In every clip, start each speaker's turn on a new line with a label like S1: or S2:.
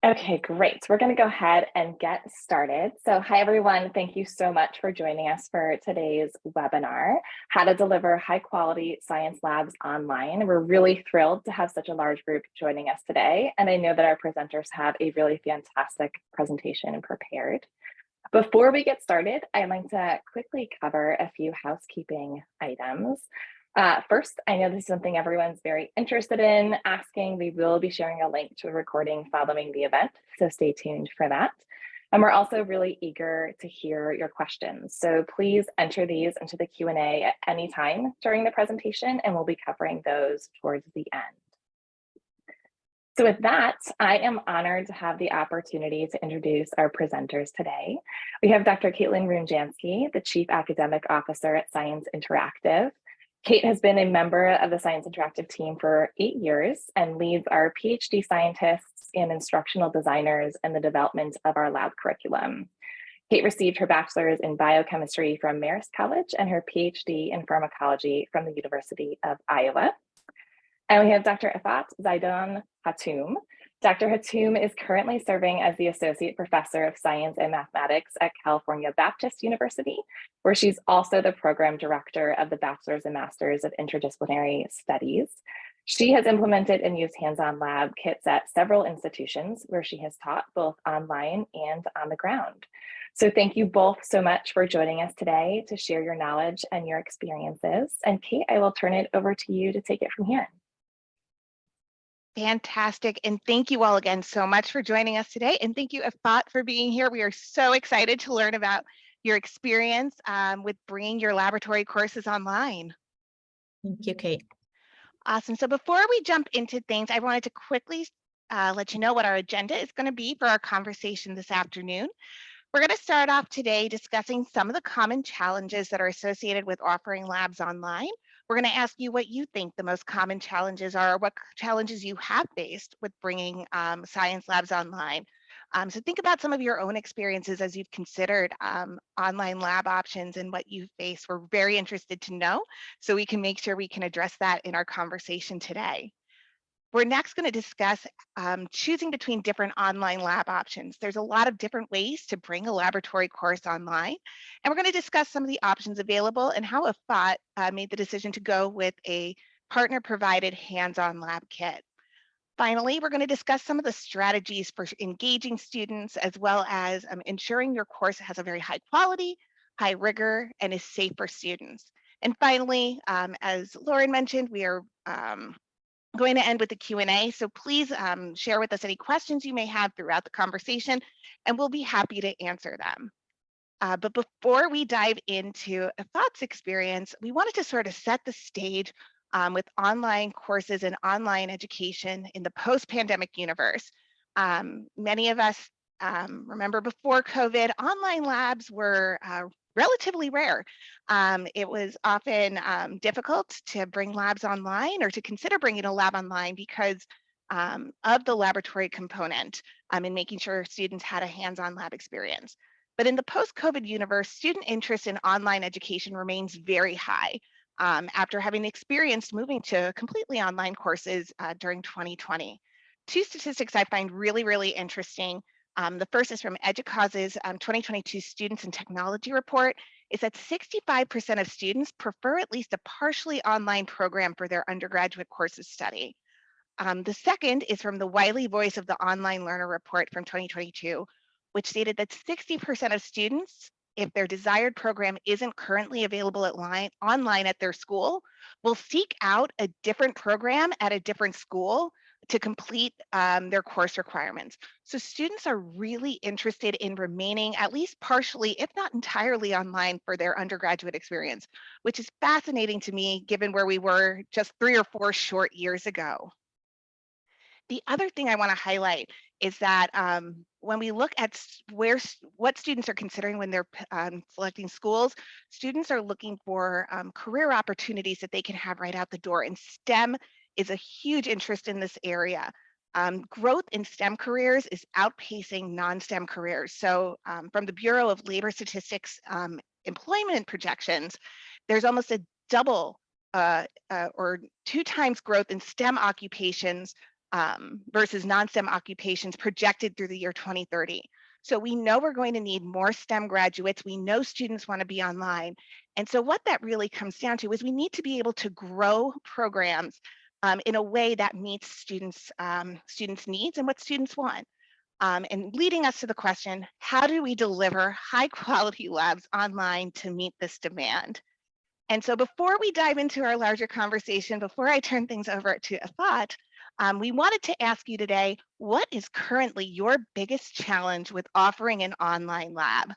S1: Okay, great. We're going to go ahead and get started. So hi, everyone. Thank you so much for joining us for today's webinar, How to Deliver High Quality Science Labs Online. We're really thrilled to have such a large group joining us today. And I know that our presenters have a really fantastic presentation prepared. Before we get started, I'd like to quickly cover a few housekeeping items. First, I know this is something everyone's very interested in asking. We will be sharing a link to a recording following the event, so stay tuned for that. And we're also really eager to hear your questions. So please enter these into the Q&A at any time during the presentation, and we'll be covering those towards the end. So with that, I am honored to have the opportunity to introduce our presenters today. We have Dr. Caitlin Runjansky, the Chief Academic Officer at Science Interactive. Kate has been a member of the Science Interactive team for 8 years and leads our PhD scientists and instructional designers in the development of our lab curriculum. Kate received her bachelor's in biochemistry from Marist College and her PhD in pharmacology from the University of Iowa. And we have Dr. Effat Zeidan Hatoum. Dr. Hatoum is currently serving as the Associate Professor of Science and Mathematics at California Baptist University, where she's also the Program Director of the Bachelor's and Master's of Interdisciplinary Studies. She has implemented and used hands-on lab kits at several institutions where she has taught both online and on the ground. So thank you both so much for joining us today to share your knowledge and your experiences. And Kate, I will turn it over to you to take it from here.
S2: Fantastic. And thank you all again so much for joining us today. And thank you, Effat, for being here. We are so excited to learn about your experience with bringing your laboratory courses online.
S3: Thank you, Kate.
S2: Awesome. So before we jump into things, I wanted to quickly let you know what our agenda is going to be for our conversation this afternoon. We're going to start off today discussing some of the common challenges that are associated with offering labs online. We're going to ask you what you think the most common challenges are, what challenges you have faced with bringing science labs online. So think about some of your own experiences as you've considered online lab options and what you face. We're very interested to know, so we can make sure we can address that in our conversation today. We're next going to discuss choosing between different online lab options. There's a lot of different ways to bring a laboratory course online, and we're going to discuss some of the options available and how Effat made the decision to go with a partner-provided hands-on lab kit. Finally, we're going to discuss some of the strategies for engaging students, as well as ensuring your course has a very high quality, high rigor, and is safe for students. And finally, as Lauren mentioned, we are going to end with the Q&A, so please share with us any questions you may have throughout the conversation, and we'll be happy to answer them. But before we dive into Effat's experience, we wanted to sort of set the stage with online courses and online education in the post-pandemic universe. Many of us remember before COVID, online labs were relatively rare. It was often difficult to bring labs online or to consider bringing a lab online because of the laboratory component in making sure students had a hands-on lab experience. But in the post-COVID universe, student interest in online education remains very high after having experienced moving to completely online courses during 2020. Two statistics I find really, really interesting. The first is from EDUCAUSE's 2022 Students in Technology report, is that 65% of students prefer at least a partially online program for their undergraduate courses study. The second is from the Wiley Voice of the Online Learner report from 2022, which stated that 60% of students, if their desired program isn't currently available online at their school, will seek out a different program at a different school to complete their course requirements. So students are really interested in remaining at least partially, if not entirely, online for their undergraduate experience, which is fascinating to me given where we were just 3 or 4 short years ago. The other thing I want to highlight is that when we look at what students are considering when they're selecting schools, students are looking for career opportunities that they can have right out the door, and STEM is a huge interest in this area. Growth in STEM careers is outpacing non-STEM careers. So from the Bureau of Labor Statistics employment projections, there's almost a double or 2 times growth in STEM occupations versus non-STEM occupations projected through the year 2030. So we know we're going to need more STEM graduates. We know students want to be online. And so what that really comes down to is we need to be able to grow programs in a way that meets students' needs and what students want. And leading us to the question, how do we deliver high quality labs online to meet this demand? And so before we dive into our larger conversation, before I turn things over to Effat, we wanted to ask you today, what is currently your biggest challenge with offering an online lab?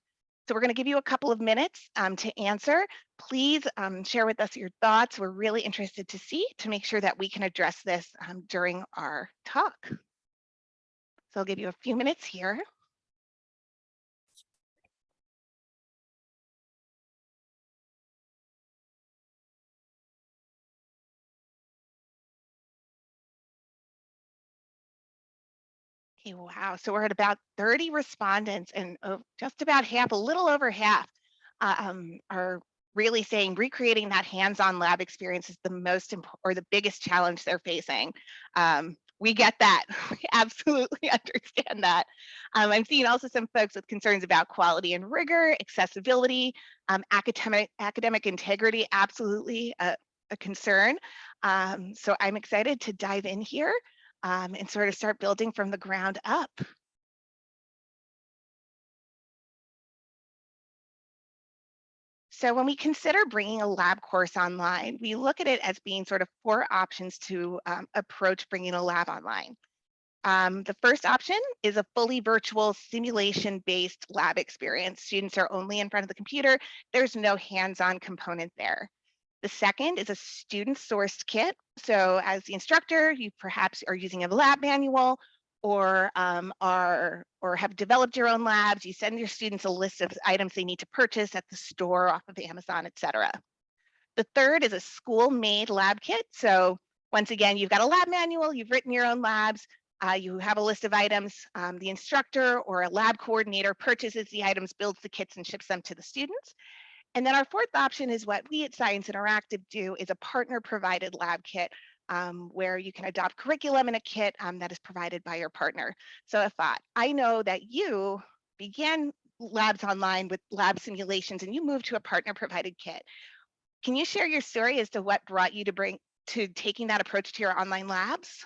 S2: So we're going to give you a couple of minutes to answer. Please share with us your thoughts. We're really interested to make sure that we can address this during our talk. So I'll give you a few minutes here. Okay, wow. So we're at about 30 respondents, and just about half, a little over half, are really saying recreating that hands-on lab experience is the most important or the biggest challenge they're facing. We get that. We absolutely understand that. I'm seeing also some folks with concerns about quality and rigor, accessibility, academic integrity, absolutely a concern. So I'm excited to dive in here and sort of start building from the ground up. So when we consider bringing a lab course online, we look at it as being sort of 4 options to approach bringing a lab online. The first option is a fully virtual simulation-based lab experience. Students are only in front of the computer. There's no hands-on component there. The second is a student-sourced kit. So as the instructor, you perhaps are using a lab manual or have developed your own labs. You send your students a list of items they need to purchase at the store, off of Amazon, et cetera. The third is a school-made lab kit. So once again, you've got a lab manual, you've written your own labs, you have a list of items. The instructor or a lab coordinator purchases the items, builds the kits, and ships them to the students. And then our fourth option is what we at Science Interactive do, is a partner-provided lab kit, where you can adopt curriculum in a kit that is provided by your partner. So Effat, I know that you began labs online with lab simulations and you moved to a partner-provided kit. Can you share your story as to what brought you to taking that approach to your online labs?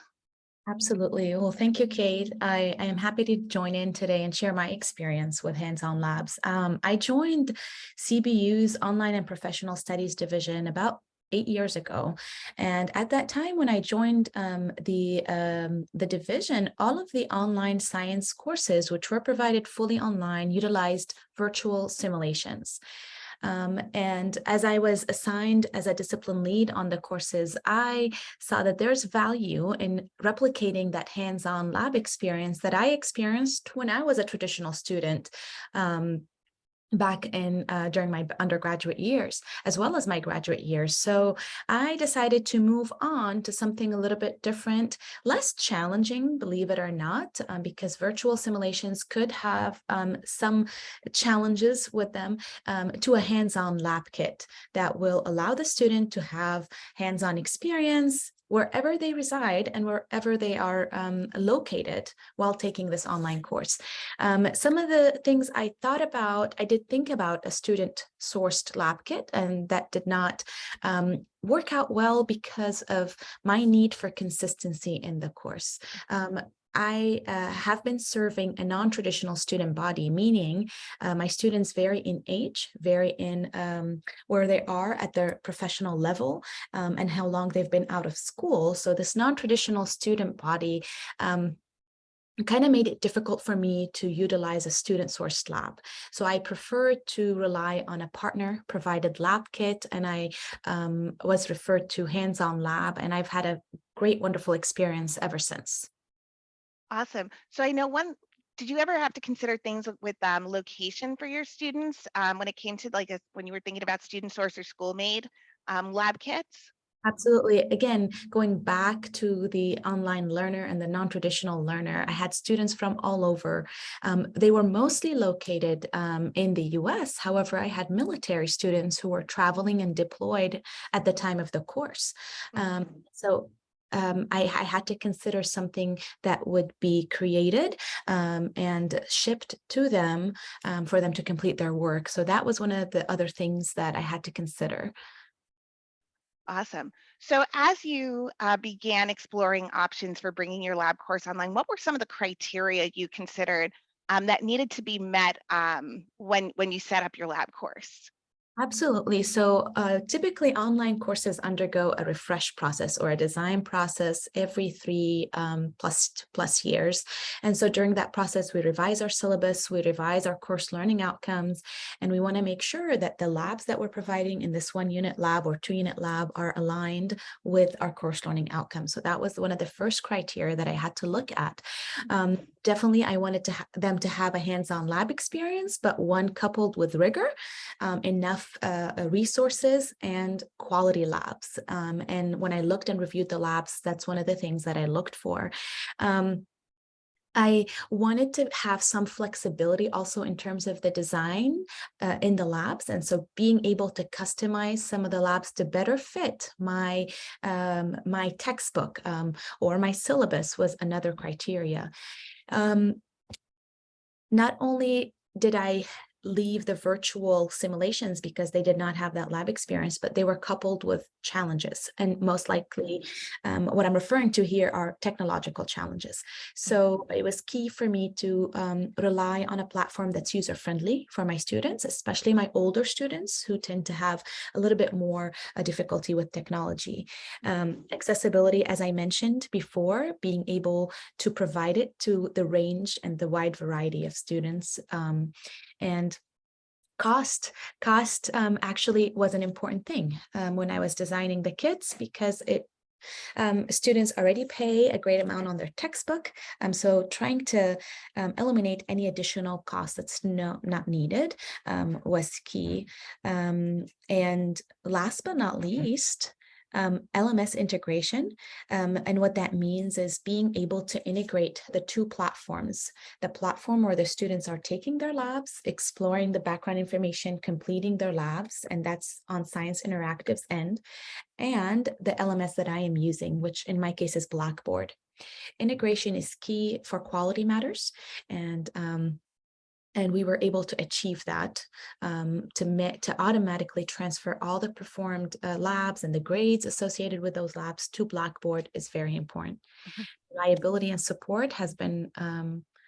S3: Absolutely. Well, thank you, Kate. I am happy to join in today and share my experience with hands-on labs. I joined CBU's Online and Professional Studies division about 8 years ago. And at that time, when I joined the division, all of the online science courses, which were provided fully online, utilized virtual simulations. And as I was assigned as a discipline lead on the courses, I saw that there's value in replicating that hands-on lab experience that I experienced when I was a traditional student. Back in during my undergraduate years, as well as my graduate years. So I decided to move on to something a little bit different, less challenging, believe it or not, because virtual simulations could have some challenges with them, to a hands-on lab kit that will allow the student to have hands-on experience wherever they reside and wherever they are located while taking this online course. Some of the things I did think about a student-sourced lab kit, and that did not work out well because of my need for consistency in the course. I have been serving a non-traditional student body, meaning my students vary in age, vary in where they are at their professional level, and how long they've been out of school. So this non-traditional student body kind of made it difficult for me to utilize a student-sourced lab. So I prefer to rely on a partner-provided lab kit, and I was referred to hands-on lab, and I've had a great, wonderful experience ever since.
S2: Awesome. So I know did you ever have to consider things with location for your students when it came to when you were thinking about student source or school-made lab kits?
S3: Absolutely. Again, going back to the online learner and the non-traditional learner, I had students from all over. They were mostly located in the US. However, I had military students who were traveling and deployed at the time of the course. So I had to consider something that would be created and shipped to them for them to complete their work. So that was one of the other things that I had to consider.
S2: Awesome. So as you began exploring options for bringing your lab course online, what were some of the criteria you considered that needed to be met when you set up your lab course?
S3: Absolutely. So typically online courses undergo a refresh process or a design process every 3 plus years. And so during that process, we revise our syllabus, we revise our course learning outcomes, and we want to make sure that the labs that we're providing in this 1-unit lab or 2-unit lab are aligned with our course learning outcomes. So that was one of the first criteria that I had to look at. Definitely, I wanted them to have a hands-on lab experience, but one coupled with rigor, enough resources and quality labs. And when I looked and reviewed the labs, that's one of the things that I looked for. I wanted to have some flexibility also in terms of the design in the labs. And so being able to customize some of the labs to better fit my textbook or my syllabus was another criteria. Not only did I leave the virtual simulations because they did not have that lab experience, but they were coupled with challenges. And most likely what I'm referring to here are technological challenges. So it was key for me to rely on a platform that's user-friendly for my students, especially my older students who tend to have a little bit more difficulty with technology. Accessibility, as I mentioned before, being able to provide it to the range and the wide variety of students. And cost actually was an important thing when I was designing the kits, because students already pay a great amount on their textbook. So trying to eliminate any additional cost that's not needed was key. And last but not least, LMS integration. And what that means is being able to integrate the 2 platforms, the platform where the students are taking their labs, exploring the background information, completing their labs, and that's on Science Interactive's end, and the LMS that I am using, which in my case is Blackboard. Integration is key for quality matters, and we were able to achieve that to automatically transfer all the performed labs and the grades associated with those labs to Blackboard is very important. Reliability and support has been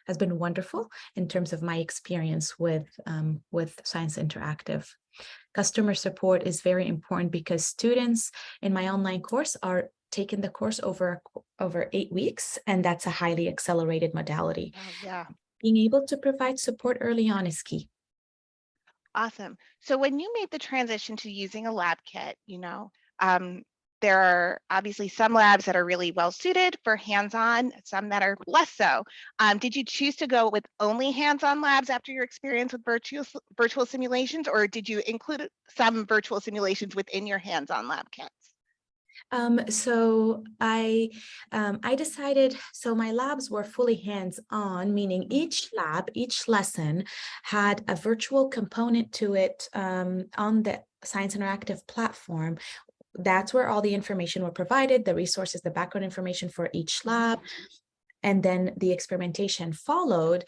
S3: wonderful in terms of my experience with Science Interactive. Customer support is very important because students in my online course are taking the course over 8 weeks, and that's a highly accelerated modality.
S2: Oh, yeah.
S3: Being able to provide support early on is key.
S2: Awesome. So when you made the transition to using a lab kit, there are obviously some labs that are really well suited for hands-on, some that are less so. Did you choose to go with only hands-on labs after your experience with virtual simulations, or did you include some virtual simulations within your hands-on lab kits?
S3: So I decided, so my labs were fully hands-on, meaning each lab, each lesson had a virtual component to it on the Science Interactive platform. That's where all the information were provided, the resources, the background information for each lab, and then the experimentation followed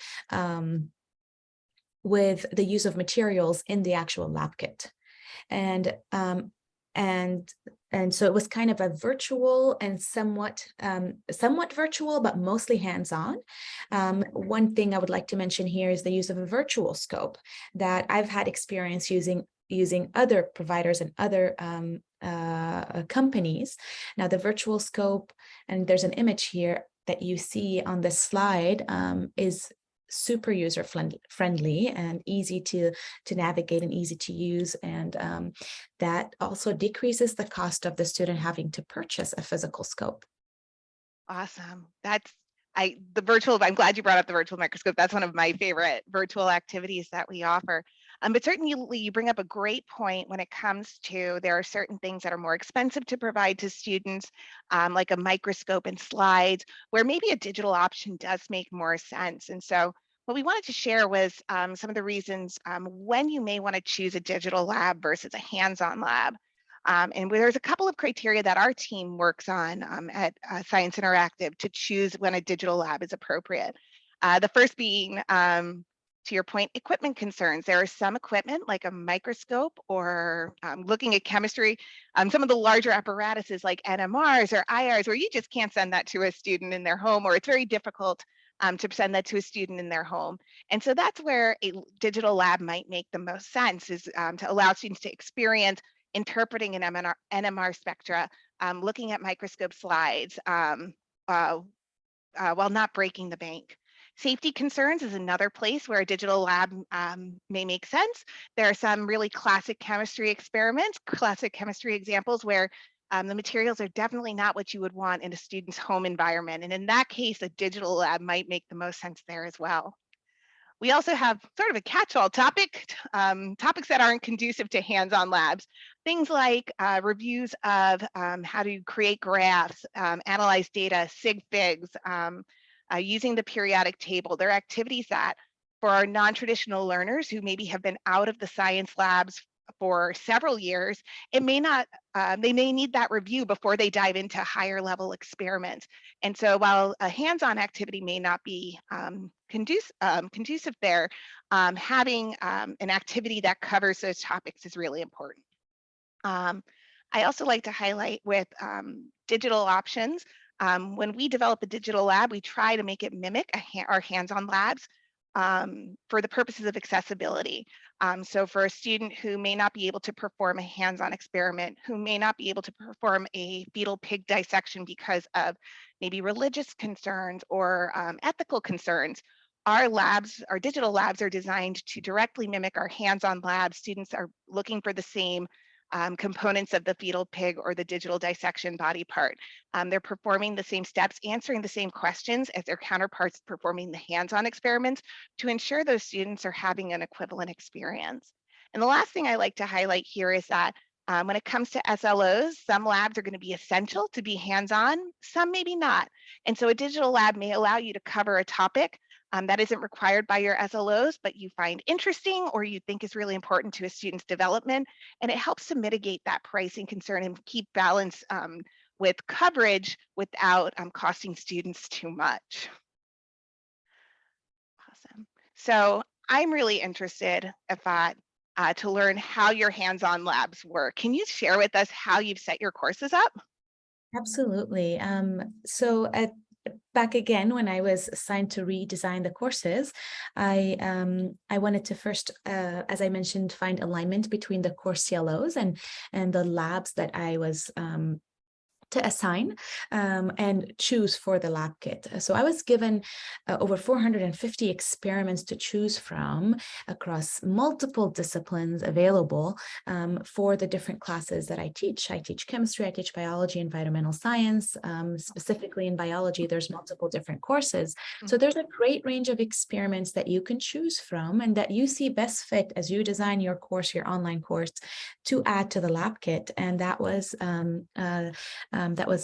S3: with the use of materials in the actual lab kit. And so it was kind of a virtual and somewhat virtual, but mostly hands-on. One thing I would like to mention here is the use of a virtual scope that I've had experience using other providers and other companies. Now the virtual scope, and there's an image here that you see on this slide, is super user friendly and easy to navigate and easy to use, and that also decreases the cost of the student having to purchase a physical scope.
S2: Awesome. I'm glad you brought up the virtual microscope. That's one of my favorite virtual activities that we offer. But certainly you bring up a great point when it comes to there are certain things that are more expensive to provide to students, like a microscope and slides, where maybe a digital option does make more sense. And so what we wanted to share was some of the reasons when you may want to choose a digital lab versus a hands-on lab. And there's a couple of criteria that our team works on at Science Interactive to choose when a digital lab is appropriate. The first being, to your point, equipment concerns. There are some equipment like a microscope or looking at chemistry, some of the larger apparatuses like NMRs or IRs, where you just can't send that to a student in their home, or it's very difficult to send that to a student in their home. And so that's where a digital lab might make the most sense, is to allow students to experience interpreting an NMR spectra, looking at microscope slides while not breaking the bank. Safety concerns is another place where a digital lab may make sense. There are some really classic chemistry experiments, classic chemistry examples where the materials are definitely not what you would want in a student's home environment. And in that case, a digital lab might make the most sense there as well. We also have sort of a catch-all topic, topics that aren't conducive to hands-on labs. Things like reviews of how to create graphs, analyze data, sig figs, using the periodic table. They're activities that for our non-traditional learners who maybe have been out of the science labs for several years, it may not, they may need that review before they dive into higher level experiments. And so while a hands-on activity may not be conducive there, having an activity that covers those topics is really important. I also like to highlight with digital options, when we develop a digital lab, we try to make it mimic our hands-on labs for the purposes of accessibility. So for a student who may not be able to perform a hands-on experiment, who may not be able to perform a fetal pig dissection because of maybe religious concerns or ethical concerns, our labs, our digital labs, are designed to directly mimic our hands-on labs. Students are looking for the same components of the fetal pig or the digital dissection body part. They're performing the same steps, answering the same questions as their counterparts performing the hands-on experiments to ensure those students are having an equivalent experience. And the last thing I like to highlight here is that when it comes to SLOs, some labs are going to be essential to be hands-on, some maybe not. And so a digital lab may allow you to cover a topic that isn't required by your SLOs, but you find interesting or you think is really important to a student's development. And it helps to mitigate that pricing concern and keep balance with coverage without costing students too much. Awesome. So I'm really interested, Effat, to learn how your hands-on labs work. Can you share with us how you've set your courses up?
S3: Absolutely. Back again, when I was assigned to redesign the courses, I wanted to first, as I mentioned, find alignment between the course CLOs and the labs that I was to assign and choose for the lab kit. So I was given over 450 experiments to choose from across multiple disciplines available for the different classes that I teach. I teach chemistry, I teach biology, environmental science. Specifically in biology, there's multiple different courses. So there's a great range of experiments that you can choose from and that you see best fit as you design your course, your online course, to add to the lab kit. And that was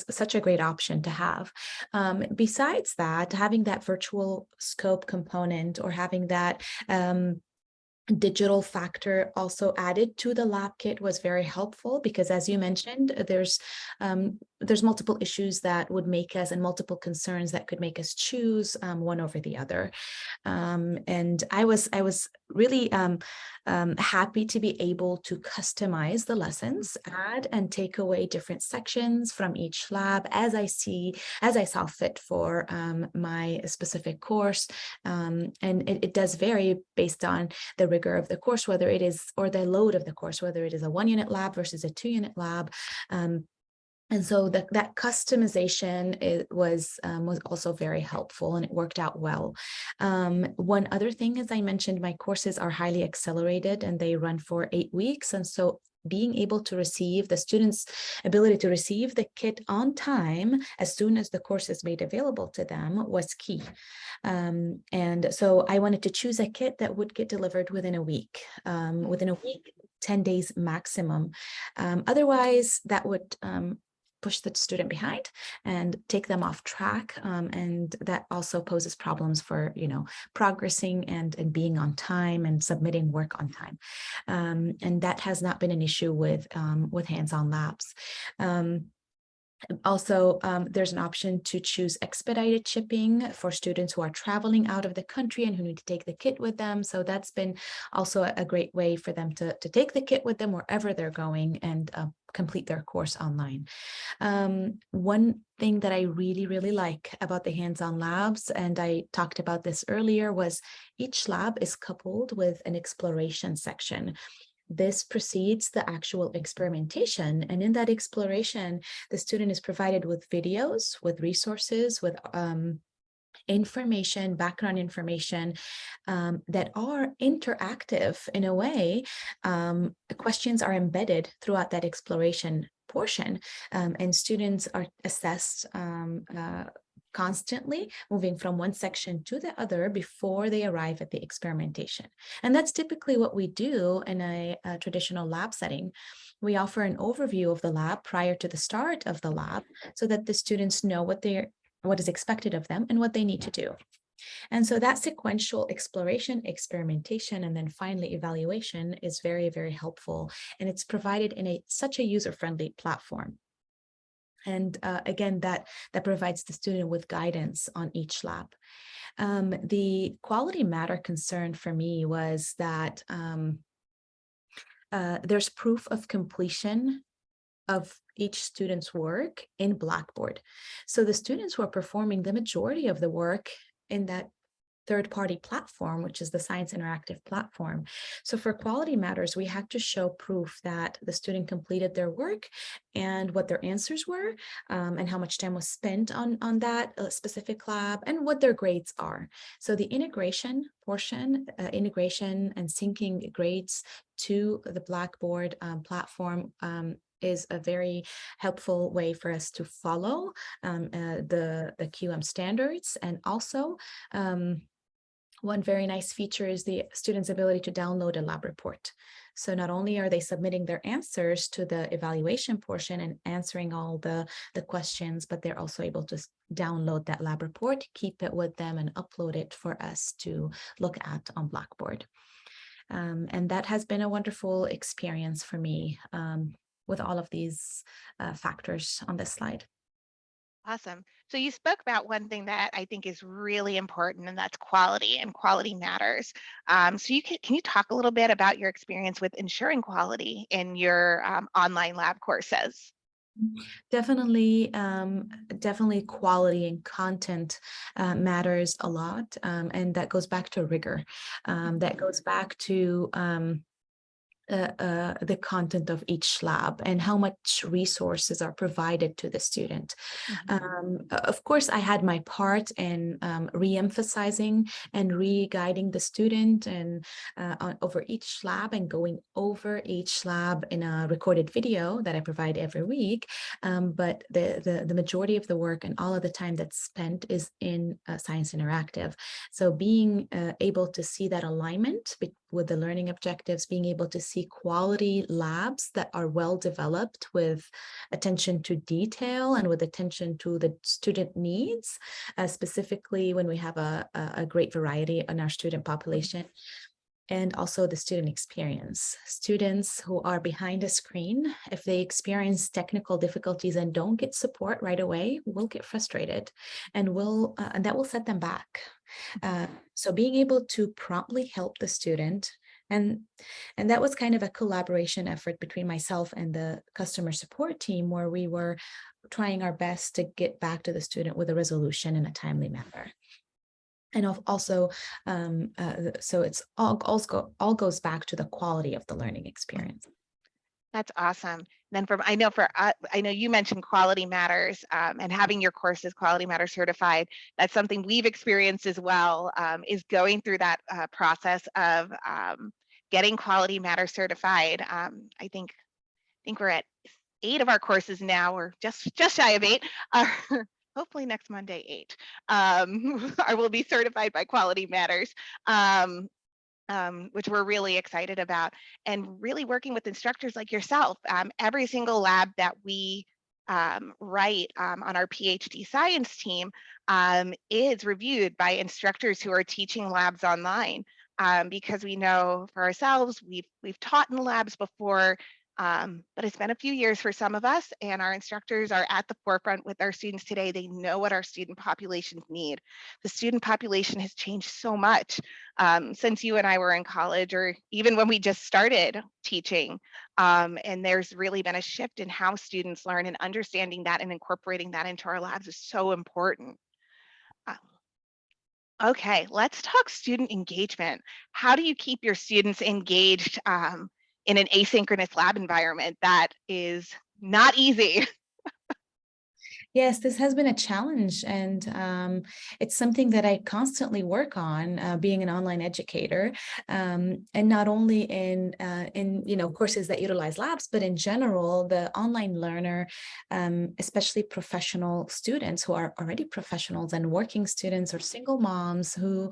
S3: such a great option to have. Besides that, having that virtual scope component or having that digital factor also added to the lab kit was very helpful, because as you mentioned, there's multiple issues that would make us, and multiple concerns that could make us choose one over the other. And I was really happy to be able to customize the lessons, add and take away different sections from each lab as I saw fit for my specific course. And it does vary based on the rigor of the course, whether it is, or the load of the course, whether it is a 1-unit lab versus a 2-unit lab. And so that customization was also very helpful, and it worked out well. One other thing, as I mentioned, my courses are highly accelerated and they run for 8 weeks. And so being able to receive, the students' ability to receive the kit on time as soon as the course is made available to them was key. And so I wanted to choose a kit that would get delivered within a week, 10 days maximum. Otherwise, that would push the student behind and take them off track. And that also poses problems for, progressing and being on time and submitting work on time. And that has not been an issue with hands-on labs. Also, there's an option to choose expedited shipping for students who are traveling out of the country and who need to take the kit with them. So that's been also a great way for them to take the kit with them wherever they're going and complete their course online. One thing that I really, really like about the hands-on labs, and I talked about this earlier, was each lab is coupled with an exploration section. This precedes the actual experimentation. And in that exploration, the student is provided with videos, with resources, with information, background information that are interactive in a way. Questions are embedded throughout that exploration portion, and students are assessed constantly, moving from one section to the other before they arrive at the experimentation. And that's typically what we do in a traditional lab setting. We offer an overview of the lab prior to the start of the lab so that the students know what is expected of them and what they need to do. And so that sequential exploration, experimentation, and then finally evaluation is very, very helpful. And it's provided in such a user-friendly platform. And again, that provides the student with guidance on each lab. The quality matter concern for me was that there's proof of completion of each student's work in Blackboard. So the students who are performing the majority of the work in that third-party platform, which is the Science Interactive platform. So for quality matters, we had to show proof that the student completed their work and what their answers were, and how much time was spent on that specific lab, and what their grades are. So the integration portion, integration and syncing grades to the Blackboard platform is a very helpful way for us to follow the QM standards. And also, one very nice feature is the student's ability to download a lab report. So not only are they submitting their answers to the evaluation portion and answering all the questions, but they're also able to download that lab report, keep it with them, and upload it for us to look at on Blackboard. And that has been a wonderful experience for me with all of these factors on this slide.
S2: Awesome. So you spoke about one thing that I think is really important, and that's quality, and quality matters. So can you talk a little bit about your experience with ensuring quality in your online lab courses?
S3: Definitely, definitely quality and content matters a lot. And that goes back to Rigor. That goes back to the content of each lab and how much resources are provided to the student. Of course, I had my part in re-emphasizing and re-guiding the student and over each lab, and going over each lab in a recorded video that I provide every week. But the majority of the work and all of the time that's spent is in Science Interactive. So being able to see that alignment with the learning objectives, being able to see quality labs that are well developed with attention to detail and with attention to the student needs, specifically when we have a great variety in our student population. And also the student experience. Students who are behind a screen, if they experience technical difficulties and don't get support right away, will get frustrated, and that will set them back. So being able to promptly help the student, and that was kind of a collaboration effort between myself and the customer support team, where we were trying our best to get back to the student with a resolution in a timely manner. And also, so it's all goes back to the quality of the learning experience.
S2: That's awesome. Then I know you mentioned quality matters, and having your courses quality matter certified. That's something we've experienced as well, is going through that process of getting quality matter certified. I think we're at 8 of our courses now, or just shy of 8. Hopefully next Monday, 8. I will be certified by Quality Matters. Which we're really excited about, and really working with instructors like yourself. Every single lab that we write on our PhD science team is reviewed by instructors who are teaching labs online, because we know for ourselves, we've taught in labs before, but it's been a few years for some of us, and our instructors are at the forefront with our students today. They know what our student populations need. The student population has changed so much since you and I were in college, or even when we just started teaching. And there's really been a shift in how students learn, and understanding that and incorporating that into our labs is so important. Uh, Okay, let's talk student engagement. How do you keep your students engaged in an asynchronous lab environment? That is not easy.
S3: Yes, this has been a challenge, and it's something that I constantly work on, being an online educator, and not only in courses that utilize labs, but in general, the online learner, especially professional students who are already professionals, and working students or single moms who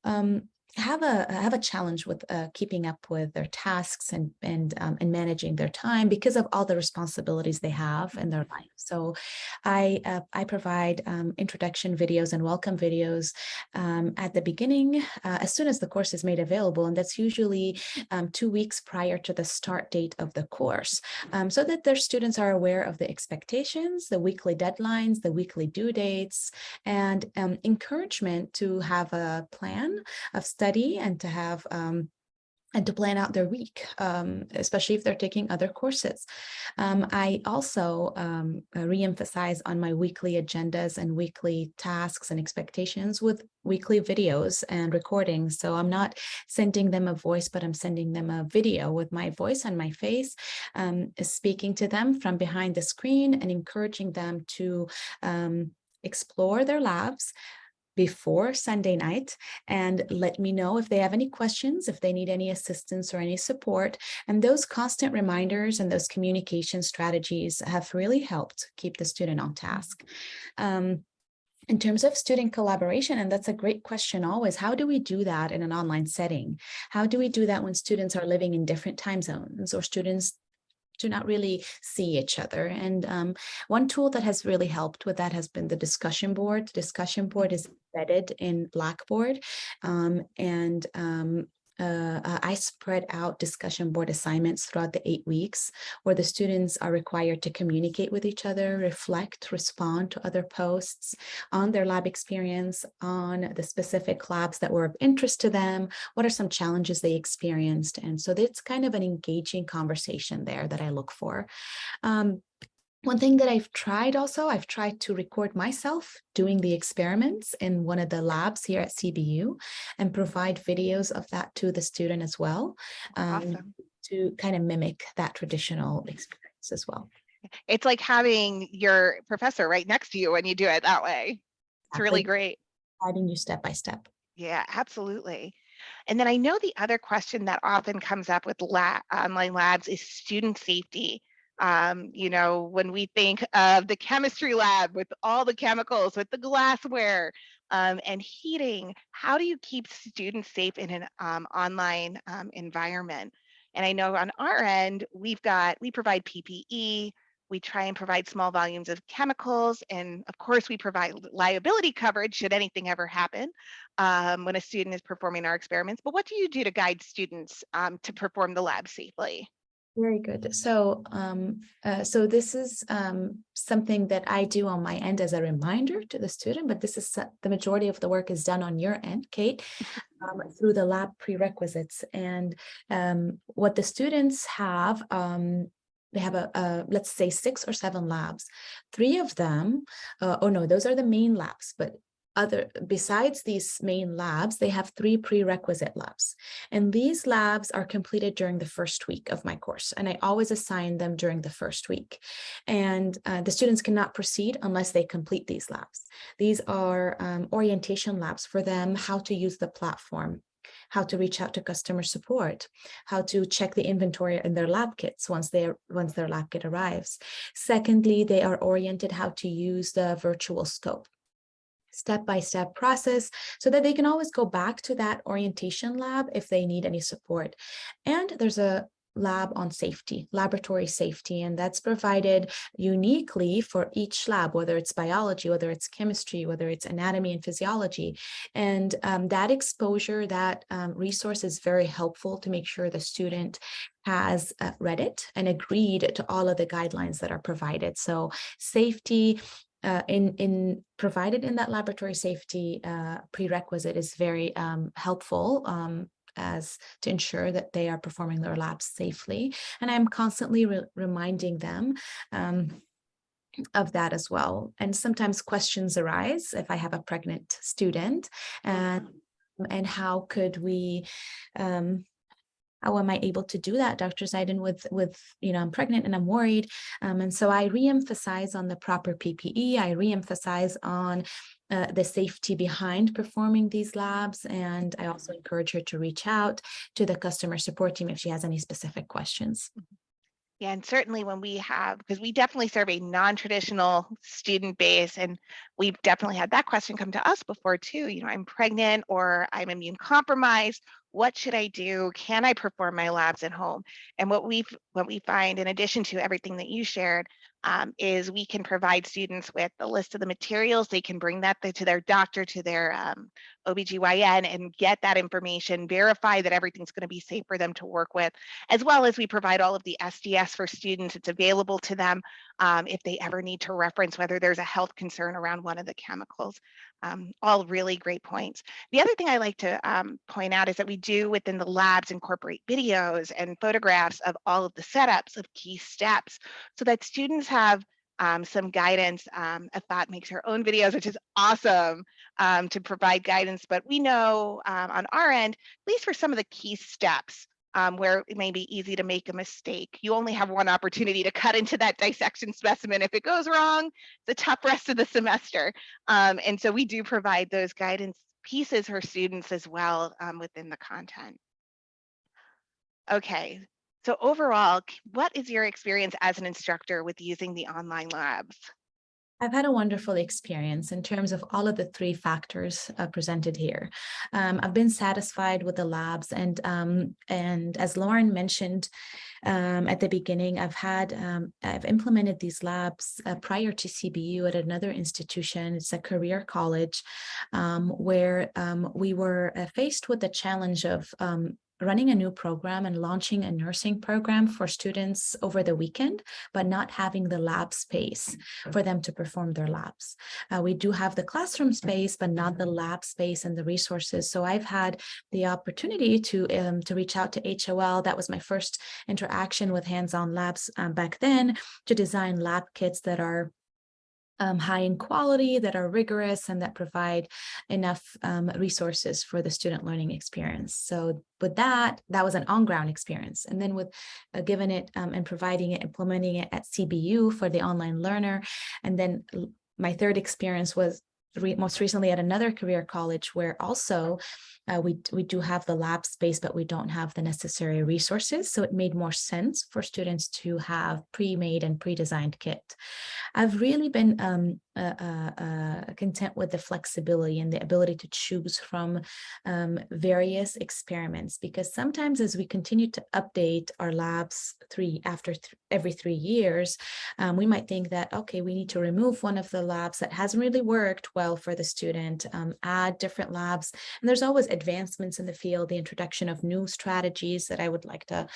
S3: um, have a challenge with keeping up with their tasks and managing their time because of all the responsibilities they have in their life. So I provide introduction videos and welcome videos at the beginning, as soon as the course is made available, and that's usually 2 weeks prior to the start date of the course, so that their students are aware of the expectations, the weekly deadlines, the weekly due dates, and encouragement to have a plan of study and to have and to plan out their week, especially if they're taking other courses. I also re-emphasize on my weekly agendas and weekly tasks and expectations with weekly videos and recordings. So I'm not sending them a voice, but I'm sending them a video with my voice and my face, speaking to them from behind the screen and encouraging them to explore their labs before Sunday night and let me know if they have any questions, if they need any assistance or any support. And those constant reminders and those communication strategies have really helped keep the student on task. In terms of student collaboration, and that's a great question always, how do we do that in an online setting? How do we do that when students are living in different time zones, or students do not really see each other? And one tool that has really helped with that has been the discussion board. The discussion board is embedded in Blackboard, I spread out discussion board assignments throughout the 8 weeks, where the students are required to communicate with each other, reflect, respond to other posts on their lab experience, on the specific labs that were of interest to them, what are some challenges they experienced. And so it's kind of an engaging conversation there that I look for. One thing that I've tried to record myself doing the experiments in one of the labs here at CBU and provide videos of that to the student as well,
S2: Awesome.
S3: to kind of mimic that traditional experience as well.
S2: It's like having your professor right next to you when you do it that way. It's really great.
S3: Guiding you step by step.
S2: Yeah, absolutely. And then I know the other question that often comes up with online labs is student safety. When we think of the chemistry lab with all the chemicals, with the glassware and heating, how do you keep students safe in an online environment? And I know on our end, we provide PPE. We try and provide small volumes of chemicals. And of course, we provide liability coverage should anything ever happen when a student is performing our experiments. But what do you do to guide students to perform the lab safely?
S3: Very good. So, this is something that I do on my end as a reminder to the student, but this is the majority of the work is done on your end, Kate, through the lab prerequisites. And what the students have, they have let's say 6 or 7 labs. 3 of them, those are the main labs, but besides these main labs, they have 3 prerequisite labs. And these labs are completed during the first week of my course. And I always assign them during the first week. And the students cannot proceed unless they complete these labs. These are orientation labs for them, how to use the platform, how to reach out to customer support, how to check the inventory in their lab kits once their lab kit arrives. Secondly, they are oriented how to use the virtual scope. Step-by-step process so that they can always go back to that orientation lab if they need any support. And there's a lab on safety, laboratory safety, and that's provided uniquely for each lab, whether it's biology, whether it's chemistry, whether it's anatomy and physiology. And that exposure, that resource is very helpful to make sure the student has read it and agreed to all of the guidelines that are provided. So safety in provided in that laboratory safety prerequisite is very helpful as to ensure that they are performing their labs safely. And I'm constantly reminding them of that as well. And sometimes questions arise if I have a pregnant student, and how could we how am I able to do that, Dr. Zeidan, with I'm pregnant and I'm worried. And so I reemphasize on the proper PPE. I reemphasize on the safety behind performing these labs. And I also encourage her to reach out to the customer support team if she has any specific questions.
S2: Yeah, and certainly when we have, because we definitely serve a non-traditional student base, and we've definitely had that question come to us before too. I'm pregnant or I'm immune compromised. What should I do? Can I perform my labs at home? And what we find, in addition to everything that you shared, is we can provide students with a list of the materials. They can bring that to their doctor, to their OBGYN, and get that information, verify that everything's going to be safe for them to work with, as well as we provide all of the SDS for students. It's available to them if they ever need to reference whether there's a health concern around one of the chemicals. All really great points. The other thing I like to point out is that we do within the labs incorporate videos and photographs of all of the setups of key steps so that students have some guidance. Effat makes her own videos, which is awesome, to provide guidance. But we know on our end, at least for some of the key steps, where it may be easy to make a mistake. You only have one opportunity to cut into that dissection specimen. If it goes wrong, it's a tough rest of the semester. And so we do provide those guidance pieces for students as well within the content. Okay, so overall, what is your experience as an instructor with using the online labs?
S3: I've had a wonderful experience in terms of all of the three factors presented here. I've been satisfied with the labs, and as Lauren mentioned at the beginning, I've implemented these labs prior to CBU at another institution. It's a career college where we were faced with the challenge of running a new program and launching a nursing program for students over the weekend, but not having the lab space for them to perform their labs. We do have the classroom space, but not the lab space and the resources. So I've had the opportunity to reach out to HOL. That was my first interaction with hands-on labs back then, to design lab kits that are high in quality, that are rigorous, and that provide enough resources for the student learning experience. So with that was an on-ground experience. And then with giving it and providing it, implementing it at CBU for the online learner. And then my third experience was most recently at another career college, where also we do have the lab space, but we don't have the necessary resources. So it made more sense for students to have pre-made and pre-designed kit. I've really been content with the flexibility and the ability to choose from various experiments, because sometimes as we continue to update our labs every 3 years, we might think that, okay, we need to remove one of the labs that hasn't really worked well for the student, add different labs. And there's always advancements in the field, the introduction of new strategies that I would like to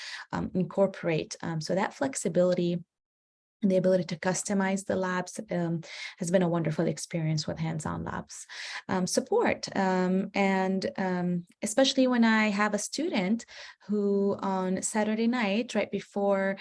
S3: incorporate. So that flexibility and the ability to customize the labs has been a wonderful experience with hands-on labs. Support, and especially when I have a student who on Saturday night, right before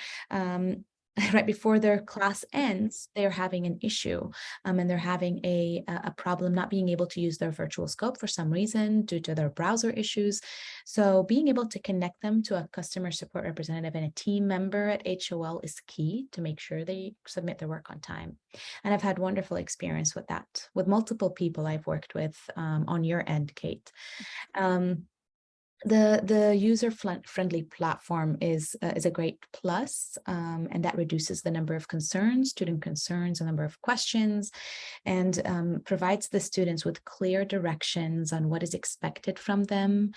S3: their class ends, they're having an issue, and they're having a problem not being able to use their virtual scope for some reason due to their browser issues. So being able to connect them to a customer support representative and a team member at HOL is key to make sure they submit their work on time. And I've had wonderful experience with that, with multiple people I've worked with on your end, Kate. The user-friendly platform is a great plus, and that reduces the number of concerns, student concerns, the number of questions, and provides the students with clear directions on what is expected from them.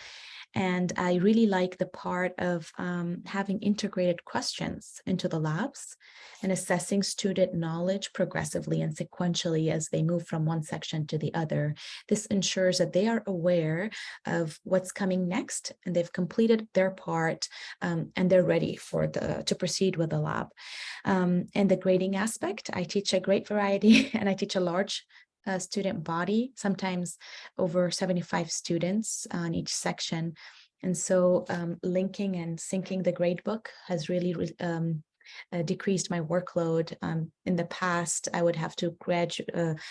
S3: And I really like the part of having integrated questions into the labs and assessing student knowledge progressively and sequentially as they move from one section to the other. This ensures that they are aware of what's coming next and they've completed their part, and they're ready for to proceed with the lab. And the grading aspect, I teach a great variety and I teach a large student body, sometimes over 75 students on each section. And so linking and syncing the gradebook has really decreased my workload. In the past, I would have to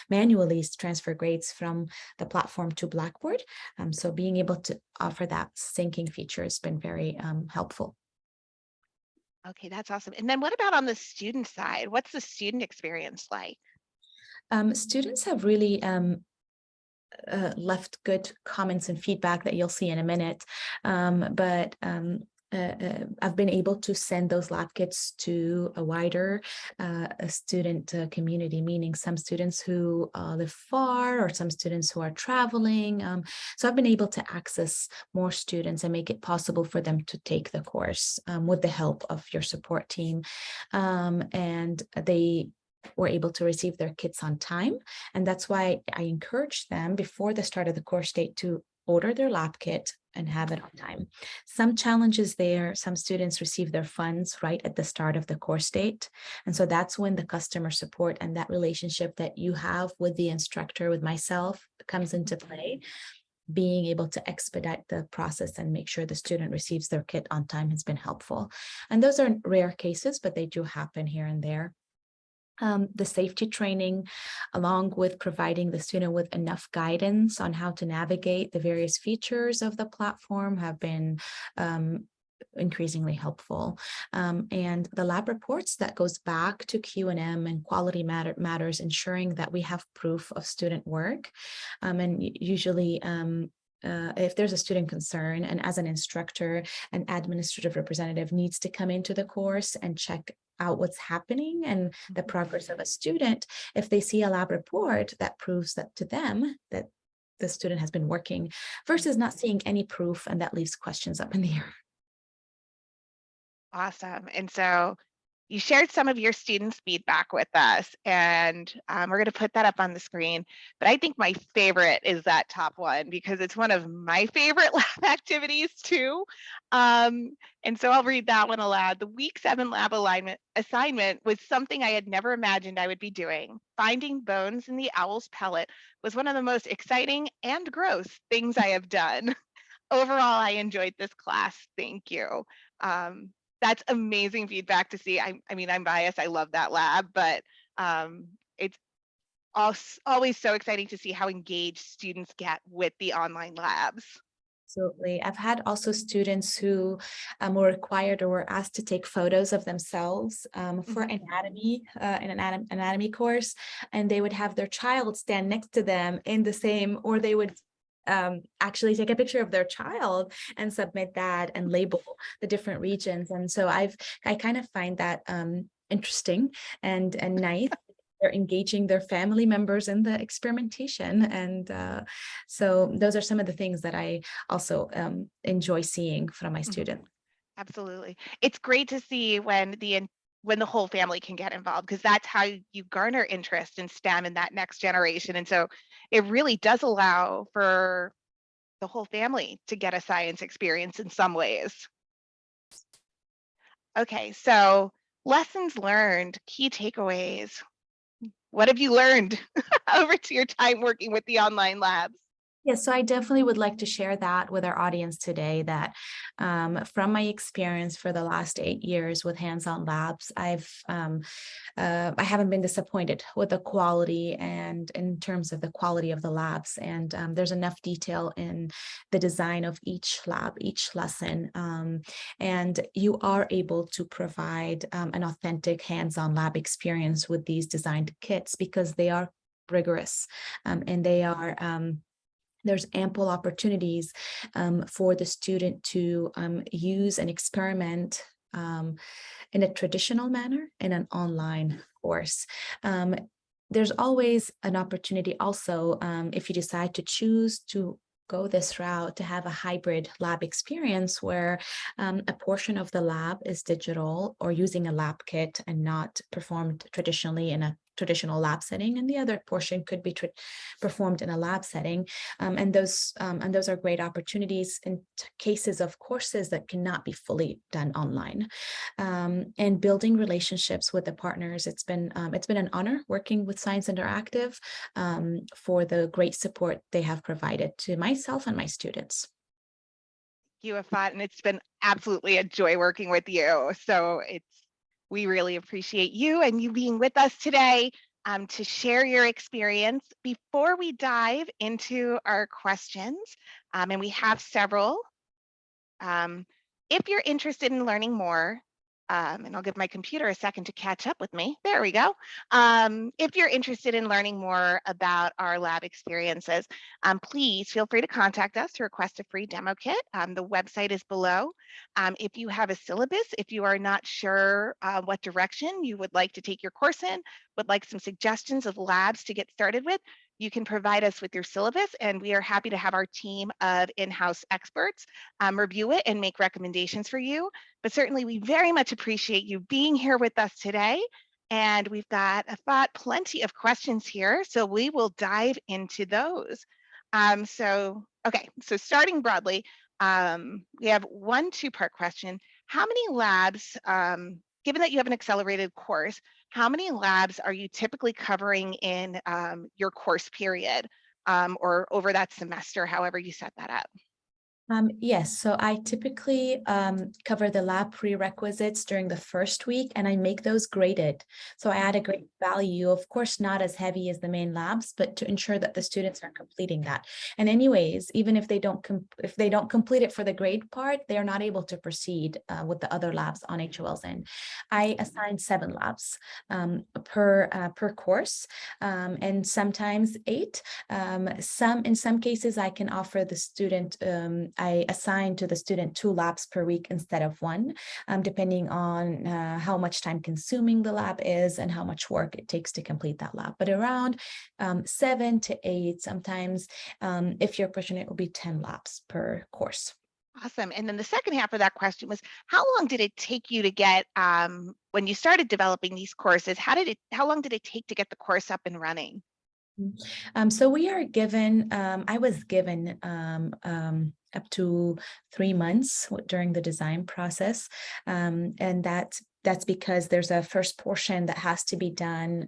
S3: manually transfer grades from the platform to Blackboard. So being able to offer that syncing feature has been very helpful.
S2: Okay, that's awesome. And then what about on the student side? What's the student experience like?
S3: Students have really left good comments and feedback that you'll see in a minute. I've been able to send those lab kits to a wider student community, meaning some students who live far or some students who are traveling. So I've been able to access more students and make it possible for them to take the course with the help of your support team. And they were able to receive their kits on time. And that's why I encourage them before the start of the course date to order their lab kit and have it on time. Some challenges there, some students receive their funds right at the start of the course date. And so that's when the customer support and that relationship that you have with the instructor, with myself, comes into play. Being able to expedite the process and make sure the student receives their kit on time has been helpful. And those are rare cases, but they do happen here and there. The safety training, along with providing the student with enough guidance on how to navigate the various features of the platform, have been increasingly helpful. And the lab reports that goes back to Q&M and quality matters, ensuring that we have proof of student work. And usually, if there's a student concern, and as an instructor, an administrative representative needs to come into the course and check out what's happening and the progress of a student, if they see a lab report that proves that to them that the student has been working, versus not seeing any proof, and that leaves questions up in the air.
S2: Awesome. And so you shared some of your students' feedback with us, and we're going to put that up on the screen. But I think my favorite is that top one, because it's one of my favorite lab activities too. And so I'll read that one aloud. The week 7 lab assignment was something I had never imagined I would be doing. Finding bones in the owl's pellet was one of the most exciting and gross things I have done. Overall, I enjoyed this class. Thank you. That's amazing feedback to see. I mean, I'm biased. I love that lab, but it's always so exciting to see how engaged students get with the online labs.
S3: Absolutely. I've had also students who were required or were asked to take photos of themselves for anatomy, in an anatomy course, and they would have their child stand next to them in the same, or they would actually take a picture of their child and submit that and label the different regions. And so I kind of find that interesting and nice. They're engaging their family members in the experimentation. And so those are some of the things that I also enjoy seeing from my students.
S2: Absolutely. It's great to see when the whole family can get involved, because that's how you garner interest in STEM in that next generation. And so it really does allow for the whole family to get a science experience in some ways. Okay, so lessons learned, key takeaways. What have you learned over to your time working with the online labs?
S3: Yeah, so I definitely would like to share that with our audience today, that from my experience for the last 8 years with hands-on labs, I haven't been disappointed with the quality and in terms of the quality of the labs. And there's enough detail in the design of each lab, each lesson. And you are able to provide an authentic hands-on lab experience with these designed kits, because they are rigorous and they are there's ample opportunities for the student to use and experiment in a traditional manner in an online course. There's always an opportunity also, if you decide to choose to go this route, to have a hybrid lab experience where a portion of the lab is digital or using a lab kit and not performed traditionally in a traditional lab setting, and the other portion could be performed in a lab setting. And those are great opportunities in cases of courses that cannot be fully done online. And building relationships with the partners. It's been an honor working with Science Interactive for the great support they have provided to myself and my students.
S2: Thank you, Effat, and it's been absolutely a joy working with you. So we really appreciate you and you being with us today to share your experience. Before we dive into our questions, and we have several, if you're interested in learning more, and I'll give my computer a second to catch up with me. There we go. If you're interested in learning more about our lab experiences, please feel free to contact us to request a free demo kit. The website is below. If you have a syllabus, if you are not sure what direction you would like to take your course in, would like some suggestions of labs to get started with, you can provide us with your syllabus, and we are happy to have our team of in-house experts review it and make recommendations for you. But certainly we very much appreciate you being here with us today. And we've got plenty of questions here, so we will dive into those. Okay, so starting broadly, we have one two-part question. How many labs, given that you have an accelerated course, how many labs are you typically covering in your course period or over that semester, however you set that up?
S3: Yes, so I typically cover the lab prerequisites during the first week, and I make those graded. So I add a grade value, of course, not as heavy as the main labs, but to ensure that the students are completing that. And anyways, even if they don't complete it for the grade part, they are not able to proceed with the other labs on HOL's end. I assign 7 labs per course, and sometimes 8. In some cases, I can offer the student. I assign to the student 2 labs per week instead of 1, depending on how much time consuming the lab is and how much work it takes to complete that lab. But around 7 to 8, sometimes if you're pushing it, will be 10 labs per course.
S2: Awesome. And then the second half of that question was, how long did it take you to get, when you started developing these courses, how long did it take to get the course up and running?
S3: So we are given, I was given up to 3 months during the design process. And that's because there's a first portion that has to be done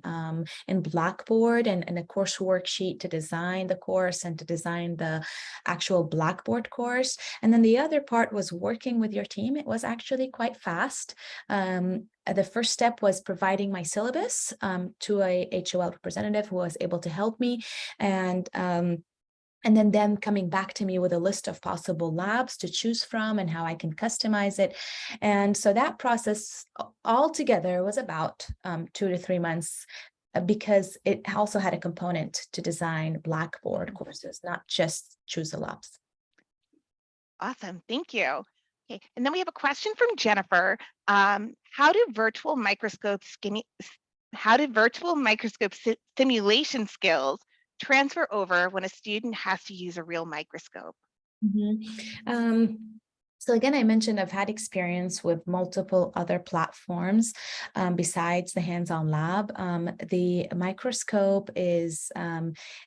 S3: in Blackboard and a course worksheet to design the course and to design the actual Blackboard course. And then the other part was working with your team. It was actually quite fast. The first step was providing my syllabus to a HOL representative who was able to help me. And then them coming back to me with a list of possible labs to choose from and how I can customize it. And so that process altogether was about 2 to 3 months, because it also had a component to design Blackboard courses, not just choose the labs.
S2: Awesome, thank you. Okay, and then we have a question from Jennifer. How do virtual microscope simulation skills transfer over when a student has to use a real microscope?
S3: So again, I mentioned I've had experience with multiple other platforms besides the hands-on lab. The microscope is,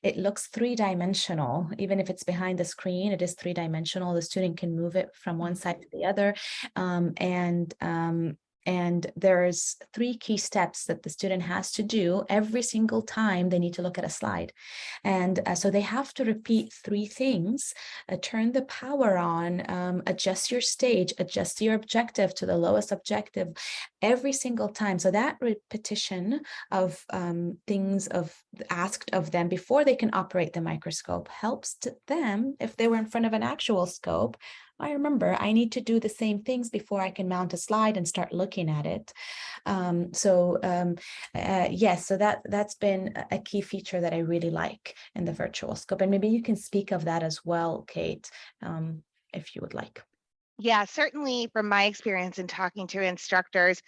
S3: it looks 3-dimensional. Even if it's behind the screen, it is 3-dimensional. The student can move it from one side to the other. And there's 3 key steps that the student has to do every single time they need to look at a slide. And so they have to repeat 3 things: turn the power on, adjust your stage, adjust your objective to the lowest objective every single time. So that repetition of things asked of them before they can operate the microscope helps them, if they were in front of an actual scope, I remember I need to do the same things before I can mount a slide and start looking at it. Yes, so that's been a key feature that I really like in the virtual scope. And maybe you can speak of that as well, Kate, if you would like.
S2: Yeah, certainly from my experience in talking to instructors,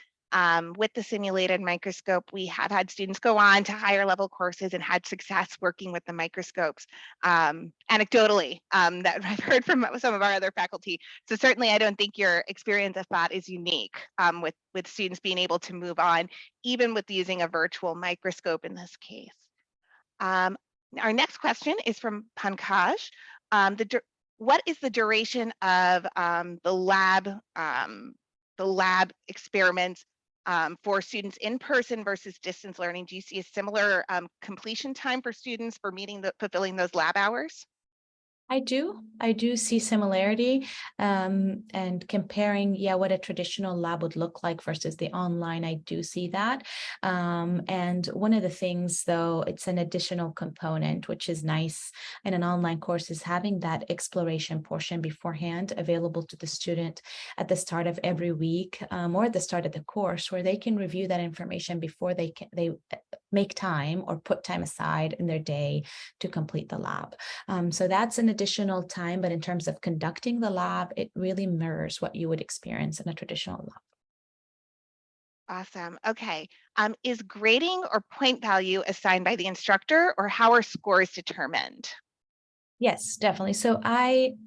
S2: with the simulated microscope, we have had students go on to higher level courses and had success working with the microscopes. Anecdotally, that I've heard from some of our other faculty. So certainly I don't think your experience of that is unique, with students being able to move on, even with using a virtual microscope in this case. Our next question is from Pankaj. What is the duration of the lab experiments for students in person versus distance learning? Do you see a similar completion time for students for fulfilling those lab hours?
S3: I do see similarity, and comparing, what a traditional lab would look like versus the online, I do see that. And one of the things, though, it's an additional component, which is nice in an online course, is having that exploration portion beforehand available to the student at the start of every week, or at the start of the course, where they can review that information before they make time or put time aside in their day to complete the lab. So that's an additional time, but in terms of conducting the lab, it really mirrors what you would experience in a traditional lab.
S2: Awesome. Okay. Is grading or point value assigned by the instructor, or how are scores determined?
S3: Yes, definitely. So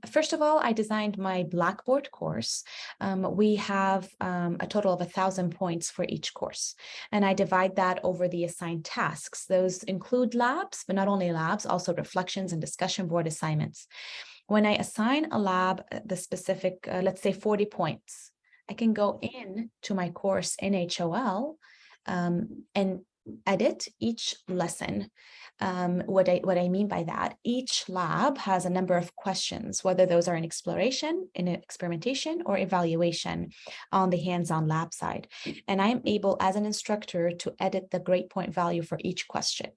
S3: first of all, I designed my Blackboard course. We have a total of 1,000 points for each course, and I divide that over the assigned tasks. Those include labs, but not only labs, also reflections and discussion board assignments. When I assign a lab the specific, let's say 40 points, I can go in to my course in HOL and edit each lesson. What I mean by that, each lab has a number of questions, whether those are in experimentation, or evaluation on the hands-on lab side. And I'm able, as an instructor, to edit the grade point value for each question.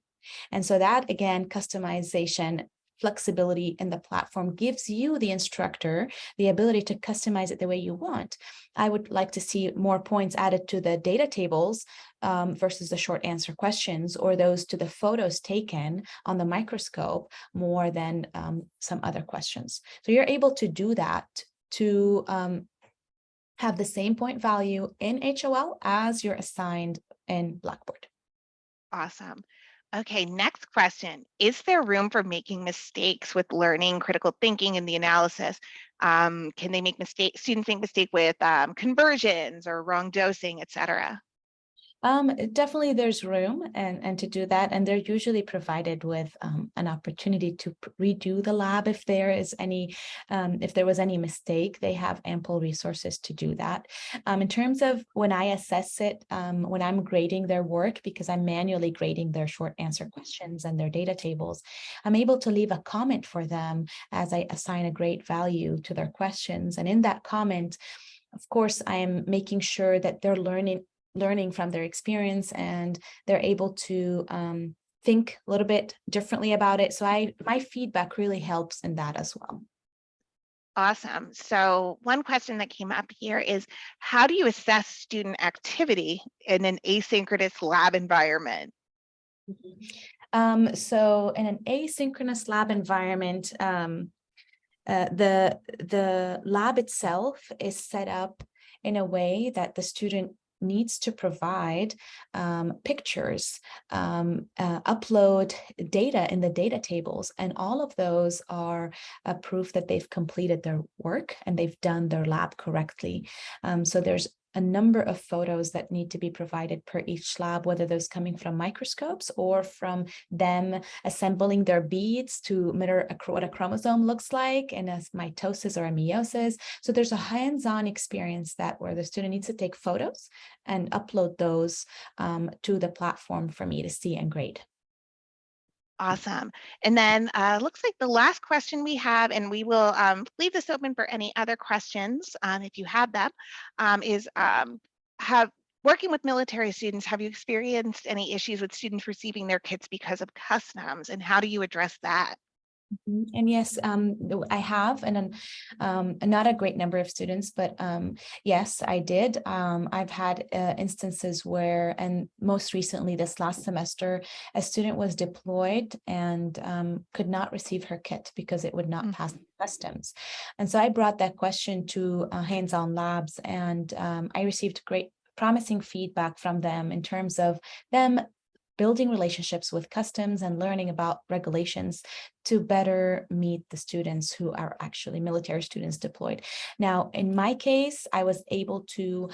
S3: And so that, again, customization, flexibility in the platform gives you, the instructor, the ability to customize it the way you want. I would like to see more points added to the data tables versus the short answer questions, or those to the photos taken on the microscope more than some other questions. So you're able to do that to have the same point value in HOL as you're assigned in Blackboard.
S2: Awesome. Okay, next question. Is there room for making mistakes with learning critical thinking in the analysis? Can they make mistakes, students make mistake with conversions or wrong dosing, et cetera?
S3: Definitely there's room and to do that, and they're usually provided with an opportunity to redo the lab if there is any, if there was any mistake. They have ample resources to do that. In terms of when I assess it, when I'm grading their work, because I'm manually grading their short answer questions and their data tables, I'm able to leave a comment for them as I assign a grade value to their questions. And in that comment, of course, I am making sure that they're learning from their experience, and they're able to think a little bit differently about it. So my feedback really helps in that as well.
S2: Awesome. So one question that came up here is, how do you assess student activity in an asynchronous lab environment?
S3: So in an asynchronous lab environment, the lab itself is set up in a way that the student needs to provide pictures, upload data in the data tables, and all of those are a proof that they've completed their work and they've done their lab correctly. So there's a number of photos that need to be provided per each lab, whether those coming from microscopes or from them assembling their beads to mirror what a chromosome looks like in a mitosis or a meiosis. So there's a hands-on experience where the student needs to take photos and upload those to the platform for me to see and grade.
S2: Awesome. And then looks like the last question we have, and we will leave this open for any other questions if you have them, is working with military students, have you experienced any issues with students receiving their kits because of customs, and how do you address that?
S3: And yes, I have, and not a great number of students, but yes, I did. I've had instances where, and most recently this last semester, a student was deployed and could not receive her kit because it would not pass customs. And so I brought that question to Hands-On Labs, and I received great promising feedback from them in terms of them building relationships with customs and learning about regulations to better meet the students who are actually military students deployed. Now, in my case, I was able to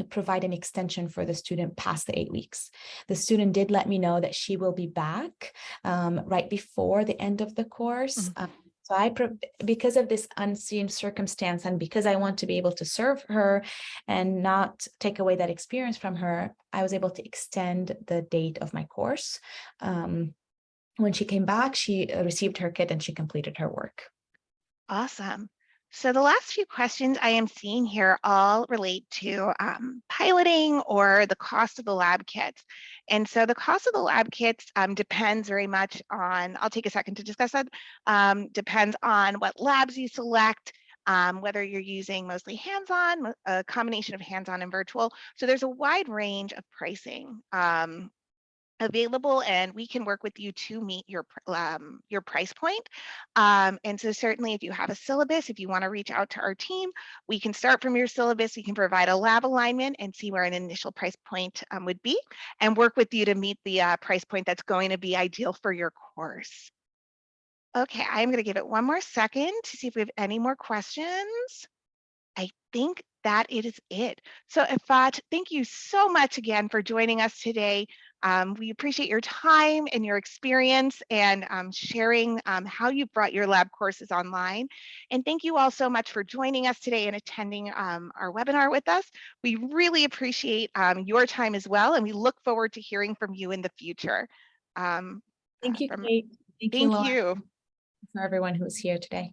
S3: provide an extension for the student past the 8 weeks. The student did let me know that she will be back right before the end of the course. So because of this unseen circumstance, and because I want to be able to serve her and not take away that experience from her, I was able to extend the date of my course. When she came back, she received her kit and she completed her work.
S2: Awesome. So the last few questions I am seeing here all relate to piloting or the cost of the lab kits. And so the cost of the lab kits depends very much on, I'll take a second to discuss that, depends on what labs you select, whether you're using mostly hands-on, a combination of hands-on and virtual. So there's a wide range of pricing available, and we can work with you to meet your price point. And so certainly if you have a syllabus, if you want to reach out to our team, we can start from your syllabus. We can provide a lab alignment and see where an initial price point would be, and work with you to meet the price point that's going to be ideal for your course. Okay, I'm going to give it one more second to see if we have any more questions. I think that it is it. So Effat, thank you so much again for joining us today. We appreciate your time and your experience and sharing how you've brought your lab courses online. And thank you all so much for joining us today and attending our webinar with us. We really appreciate your time as well, and we look forward to hearing from you in the future.
S3: Thank you, Kate. Thank you, Lauren,
S2: you.
S3: for everyone who was here today.